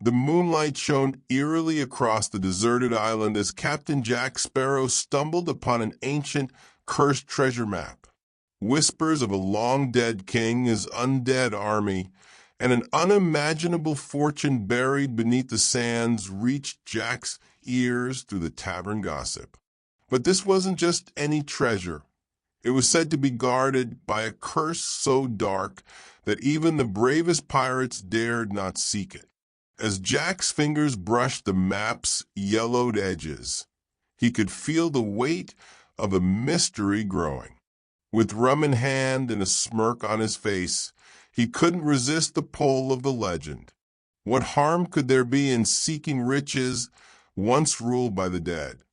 The moonlight shone eerily across the deserted island as Captain Jack Sparrow stumbled upon an ancient, cursed treasure map. Whispers of a long-dead king, his undead army, and an unimaginable fortune buried beneath the sands reached Jack's ears through the tavern gossip. But this wasn't just any treasure. It was said to be guarded by a curse so dark that even the bravest pirates dared not seek it. As Jack's fingers brushed the map's yellowed edges, he could feel the weight of a mystery growing. With rum in hand and a smirk on his face, he couldn't resist the pull of the legend. What harm could there be in seeking riches once ruled by the dead?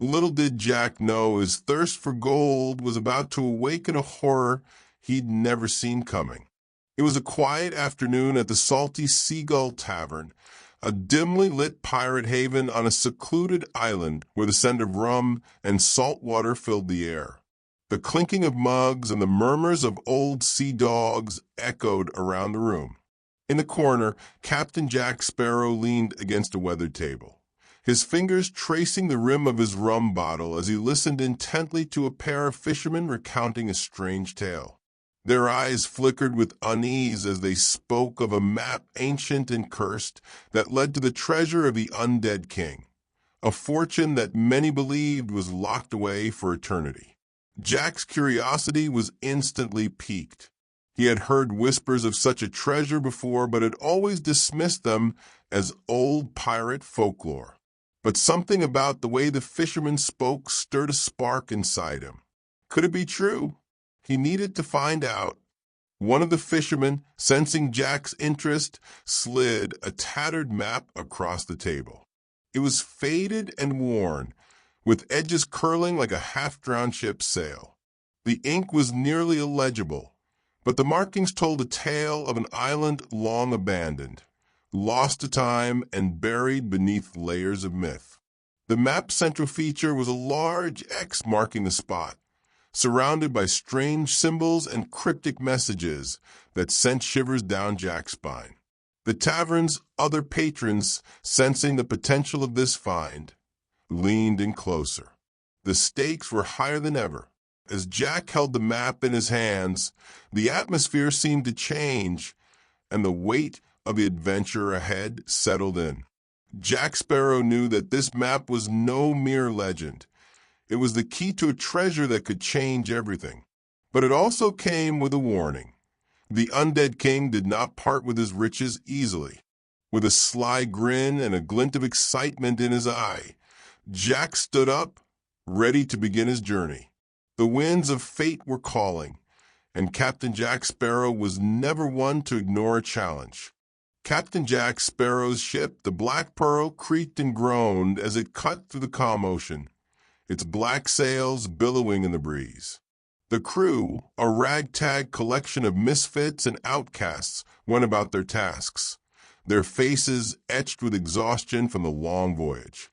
Little did Jack know his thirst for gold was about to awaken a horror he'd never seen coming. It was a quiet afternoon at the Salty Seagull Tavern, a dimly lit pirate haven on a secluded island where the scent of rum and salt water filled the air. The clinking of mugs and the murmurs of old sea dogs echoed around the room. In the corner, Captain Jack Sparrow leaned against a weathered table, his fingers tracing the rim of his rum bottle as he listened intently to a pair of fishermen recounting a strange tale. Their eyes flickered with unease as they spoke of a map ancient and cursed that led to the treasure of the Undead King, a fortune that many believed was locked away for eternity. Jack's curiosity was instantly piqued. He had heard whispers of such a treasure before, but had always dismissed them as old pirate folklore. But something about the way the fisherman spoke stirred a spark inside him. Could it be true? He needed to find out. One of the fishermen, sensing Jack's interest, slid a tattered map across the table. It was faded and worn, with edges curling like a half-drowned ship's sail. The ink was nearly illegible, but the markings told a tale of an island long abandoned, lost to time and buried beneath layers of myth. The map's central feature was a large X marking the spot, surrounded by strange symbols and cryptic messages that sent shivers down Jack's spine. The tavern's other patrons, sensing the potential of this find, leaned in closer. The stakes were higher than ever. As Jack held the map in his hands, the atmosphere seemed to change, and the weight of the adventure ahead settled in. Jack Sparrow knew that this map was no mere legend. It was the key to a treasure that could change everything. But it also came with a warning. The Undead King did not part with his riches easily. With a sly grin and a glint of excitement in his eye, Jack stood up, ready to begin his journey. The winds of fate were calling, and Captain Jack Sparrow was never one to ignore a challenge. Captain Jack Sparrow's ship, the Black Pearl, creaked and groaned as it cut through the calm ocean, its black sails billowing in the breeze. The crew, a ragtag collection of misfits and outcasts, went about their tasks, their faces etched with exhaustion from the long voyage.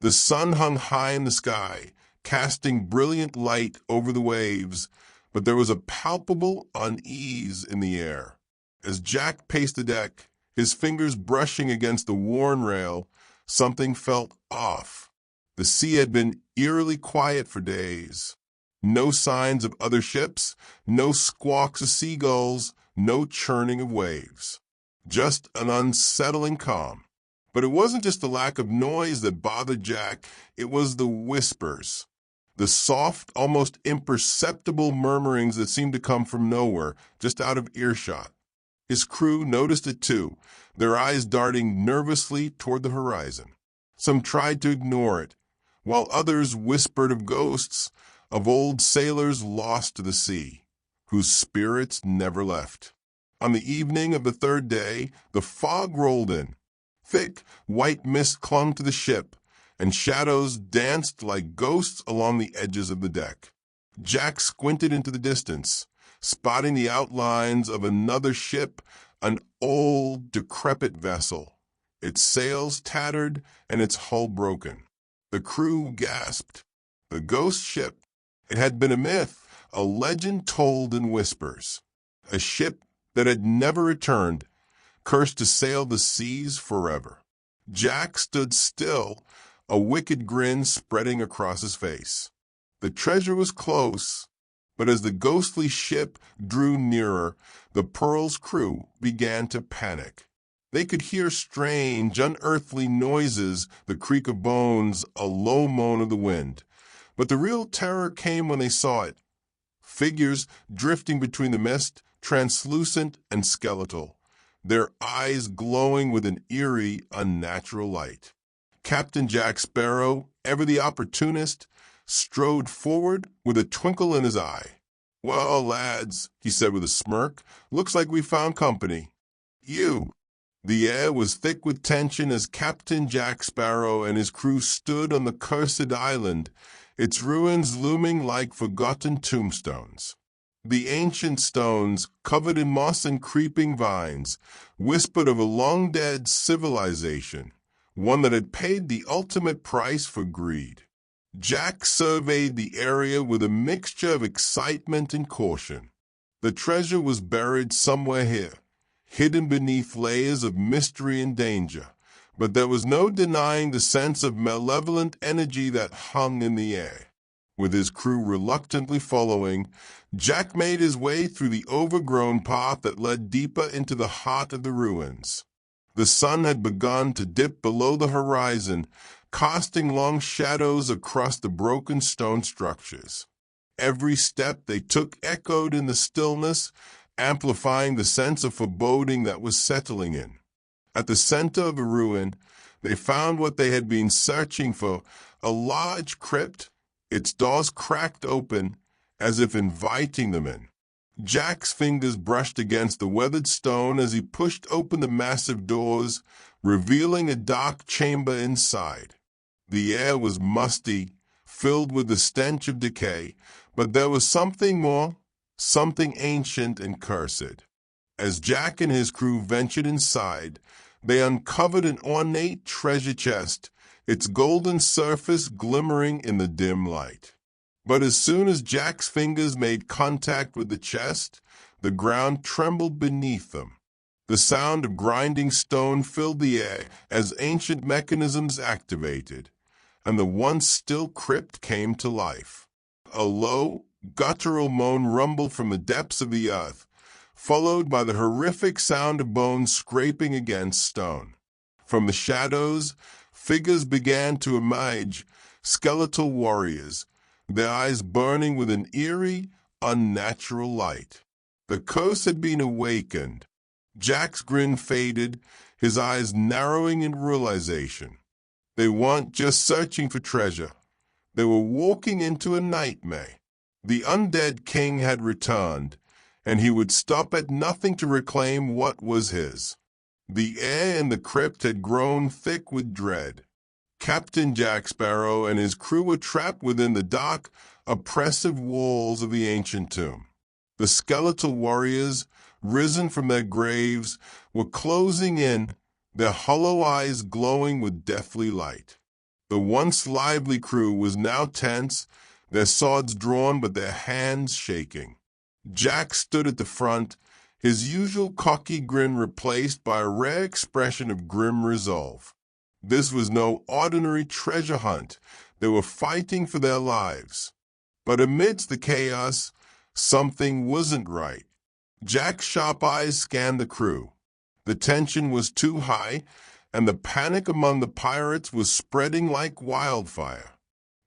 The sun hung high in the sky, casting brilliant light over the waves, but there was a palpable unease in the air. As Jack paced the deck, his fingers brushing against the worn rail, something felt off. The sea had been eerily quiet for days. No signs of other ships, no squawks of seagulls, no churning of waves. Just an unsettling calm. But it wasn't just the lack of noise that bothered Jack, it was the whispers. The soft, almost imperceptible murmurings that seemed to come from nowhere, just out of earshot. His crew noticed it too, their eyes darting nervously toward the horizon. Some tried to ignore it, while others whispered of ghosts, of old sailors lost to the sea, whose spirits never left. On the evening of the third day, the fog rolled in. Thick, white mist clung to the ship, and shadows danced like ghosts along the edges of the deck. Jack squinted into the distance, spotting the outlines of another ship, an old, decrepit vessel, its sails tattered and its hull broken. The crew gasped. The ghost ship. It had been a myth, a legend told in whispers. A ship that had never returned, cursed to sail the seas forever. Jack stood still, a wicked grin spreading across his face. The treasure was close, but as the ghostly ship drew nearer, the Pearl's crew began to panic. They could hear strange, unearthly noises, the creak of bones, a low moan of the wind. But the real terror came when they saw it. Figures drifting between the mist, translucent and skeletal, their eyes glowing with an eerie, unnatural light. Captain Jack Sparrow, ever the opportunist, strode forward with a twinkle in his eye. "Well, lads," he said with a smirk, "looks like we found company. You." The air was thick with tension as Captain Jack Sparrow and his crew stood on the cursed island, its ruins looming like forgotten tombstones. The ancient stones, covered in moss and creeping vines, whispered of a long-dead civilization, one that had paid the ultimate price for greed. Jack surveyed the area with a mixture of excitement and caution. The treasure was buried somewhere here, hidden beneath layers of mystery and danger, but there was no denying the sense of malevolent energy that hung in the air. With his crew reluctantly following, Jack made his way through the overgrown path that led deeper into the heart of the ruins. The sun had begun to dip below the horizon, casting long shadows across the broken stone structures. Every step they took echoed in the stillness, amplifying the sense of foreboding that was settling in. At the center of a ruin, they found what they had been searching for, a large crypt, its doors cracked open, as if inviting them in. Jack's fingers brushed against the weathered stone as he pushed open the massive doors, revealing a dark chamber inside. The air was musty, filled with the stench of decay, but there was something more, something ancient and cursed. As Jack and his crew ventured inside, they uncovered an ornate treasure chest, its golden surface glimmering in the dim light. But as soon as Jack's fingers made contact with the chest, the ground trembled beneath them. The sound of grinding stone filled the air as ancient mechanisms activated, and the once still crypt came to life. A low, guttural moan rumbled from the depths of the earth, followed by the horrific sound of bones scraping against stone. From the shadows, figures began to emerge, skeletal warriors, their eyes burning with an eerie, unnatural light. The curse had been awakened. Jack's grin faded, his eyes narrowing in realization. They weren't just searching for treasure. They were walking into a nightmare. The Undead King had returned, and he would stop at nothing to reclaim what was his. The air in the crypt had grown thick with dread. Captain Jack Sparrow and his crew were trapped within the dark, oppressive walls of the ancient tomb. The skeletal warriors, risen from their graves, were closing in, their hollow eyes glowing with deathly light. The once lively crew was now tense, their swords drawn but their hands shaking. Jack stood at the front, his usual cocky grin replaced by a rare expression of grim resolve. This was no ordinary treasure hunt. They were fighting for their lives. But amidst the chaos, something wasn't right. Jack's sharp eyes scanned the crew. The tension was too high, and the panic among the pirates was spreading like wildfire.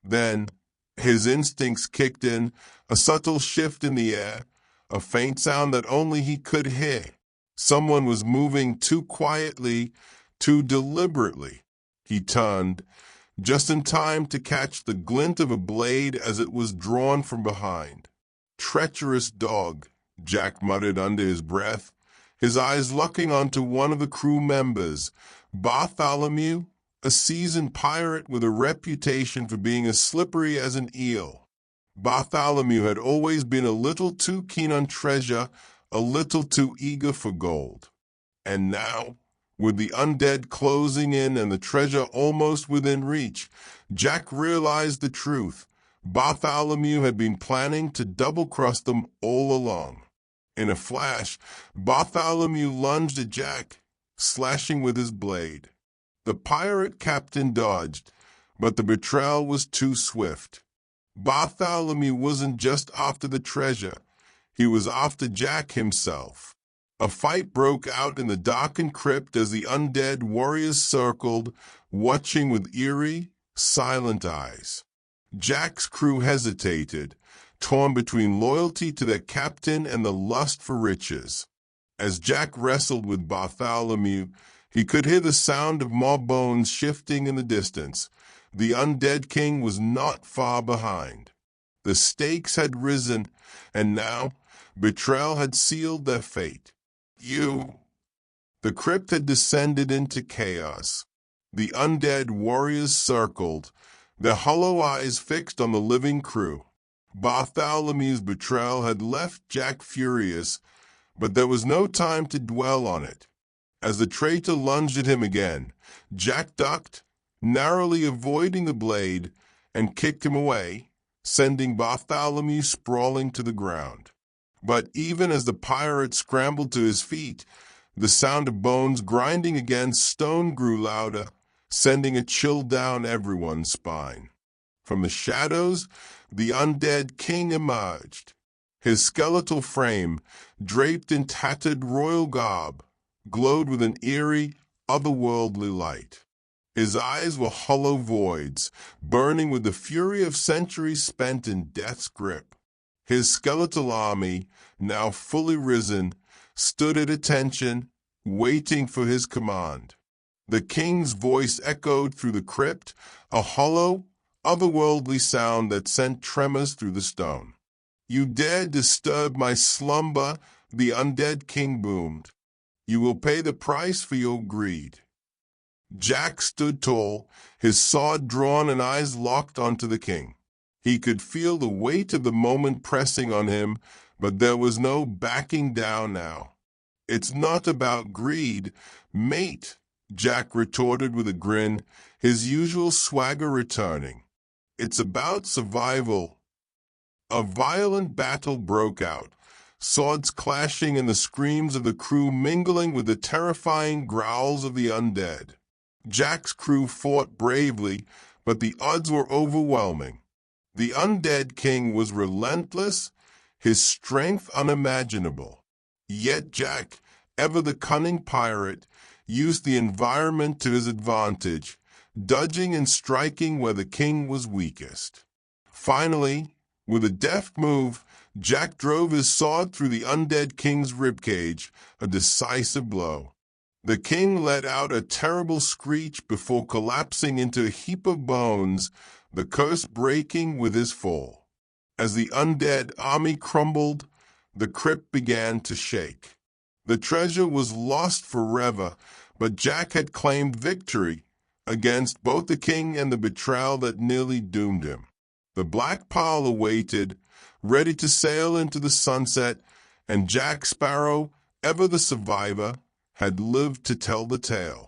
Then, his instincts kicked in, a subtle shift in the air, a faint sound that only he could hear. Someone was moving too quietly, too deliberately. He turned, just in time to catch the glint of a blade as it was drawn from behind. "Treacherous dog," Jack muttered under his breath, his eyes locking onto one of the crew members, Bartholomew, a seasoned pirate with a reputation for being as slippery as an eel. Bartholomew had always been a little too keen on treasure, a little too eager for gold. And now, with the undead closing in and the treasure almost within reach, Jack realized the truth. Bartholomew had been planning to double-cross them all along. In a flash, Bartholomew lunged at Jack, slashing with his blade. The pirate captain dodged, but the betrayal was too swift. Bartholomew wasn't just after the treasure, he was after Jack himself. A fight broke out in the darkened crypt as the undead warriors circled, watching with eerie, silent eyes. Jack's crew hesitated, torn between loyalty to their captain and the lust for riches. As Jack wrestled with Bartholomew, he could hear the sound of more bones shifting in the distance. The Undead King was not far behind. The stakes had risen, and now betrayal had sealed their fate. The crypt had descended into chaos. The undead warriors circled, their hollow eyes fixed on the living crew. Bartholomew's betrayal had left Jack furious, but there was no time to dwell on it. As the traitor lunged at him again, Jack ducked, narrowly avoiding the blade, and kicked him away, sending Bartholomew sprawling to the ground. But even as the pirate scrambled to his feet, the sound of bones grinding against stone grew louder, sending a chill down everyone's spine. From the shadows, the Undead King emerged. His skeletal frame, draped in tattered royal garb, glowed with an eerie, otherworldly light. His eyes were hollow voids, burning with the fury of centuries spent in death's grip. His skeletal army, now fully risen, stood at attention, waiting for his command. The king's voice echoed through the crypt, a hollow, otherworldly sound that sent tremors through the stone. "You dare disturb my slumber," the Undead King boomed. "You will pay the price for your greed." Jack stood tall, his sword drawn and eyes locked onto the king. He could feel the weight of the moment pressing on him, but there was no backing down now. "It's not about greed, mate," Jack retorted with a grin, his usual swagger returning. "It's about survival." A violent battle broke out, swords clashing and the screams of the crew mingling with the terrifying growls of the undead. Jack's crew fought bravely, but the odds were overwhelming. The Undead King was relentless, his strength unimaginable. Yet Jack, ever the cunning pirate, used the environment to his advantage, dodging and striking where the king was weakest. Finally, with a deft move, Jack drove his sword through the Undead King's ribcage, a decisive blow. The king let out a terrible screech before collapsing into a heap of bones, the curse breaking with his fall. As the undead army crumbled, the crypt began to shake. The treasure was lost forever, but Jack had claimed victory against both the king and the betrayal that nearly doomed him. The black pile awaited, ready to sail into the sunset, and Jack Sparrow, ever the survivor, had lived to tell the tale.